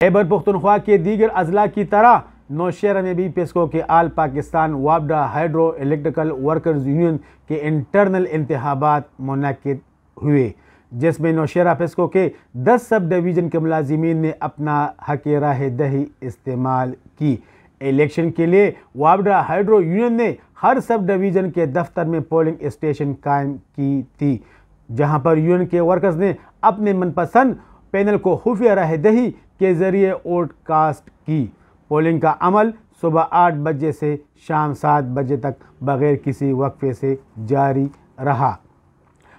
खैबर पख्तूनख्वा के दीगर अजला की तरह नौशहरा में भी पेस्को के आल पाकिस्तान वापडा हाइड्रो इलेक्ट्रिकल वर्कर्स यूनियन के इंटरनल इंतखाबात मुनक्किद हुए, जिसमें नौशहरा पेस्को के 10 सब डिवीज़न के मुलाजिमीन ने अपना हक राह दही इस्तेमाल की। इलेक्शन के लिए वापडा हाइड्रो यूनियन ने हर सब डिवीज़न के दफ्तर में पोलिंग स्टेशन कायम की थी, जहां पर यूनियन के वर्कर्स ने अपने मनपसंद पैनल को खुफिया राह दही के जरिए वोट कास्ट की। पोलिंग का अमल सुबह 8 बजे से शाम 7 बजे तक बगैर किसी वक्फे से जारी रहा।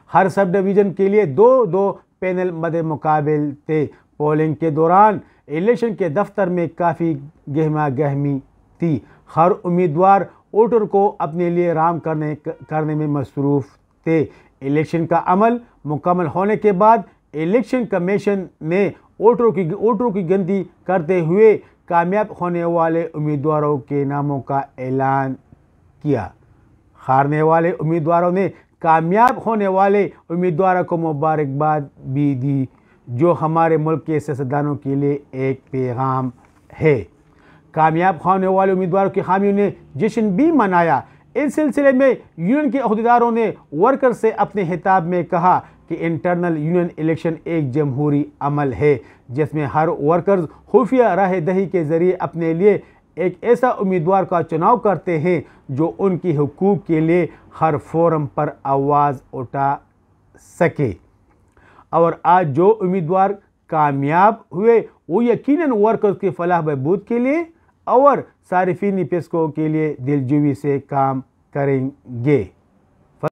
हर सब डिवीज़न के लिए 2-2 पैनल मदे मुकाबिल थे। पोलिंग के दौरान इलेक्शन के दफ्तर में काफ़ी गहमा गहमी थी। हर उम्मीदवार वोटर को अपने लिए राम करने में मसरूफ़ थे। इलेक्शन का अमल मुकम्मल होने के बाद इलेक्शन कमीशन ने वोटरों की गिनती करते हुए कामयाब होने वाले उम्मीदवारों के नामों का ऐलान किया। हारने वाले उम्मीदवारों ने कामयाब होने वाले उम्मीदवारों को मुबारकबाद भी दी, जो हमारे मुल्क के सियासतदानों के लिए एक पैगाम है। कामयाब होने वाले उम्मीदवारों की हामियों ने जश्न भी मनाया। इस सिलसिले में यूनियन के अहदेदारों ने वर्कर से अपने खिताब में कहा कि इंटरनल यूनियन इलेक्शन एक जमहूरी अमल है, जिसमें हर वर्कर्स खुफिया राह दही के ज़रिए अपने लिए एक ऐसा उम्मीदवार का चुनाव करते हैं जो उनकी हुकूक के लिए हर फोरम पर आवाज़ उठा सके। और आज जो उम्मीदवार कामयाब हुए वो यकीनन वर्कर्स की फलाह बहबूद के लिए और सारिफीन पेस्को के लिए दिलजोई से काम करेंगे।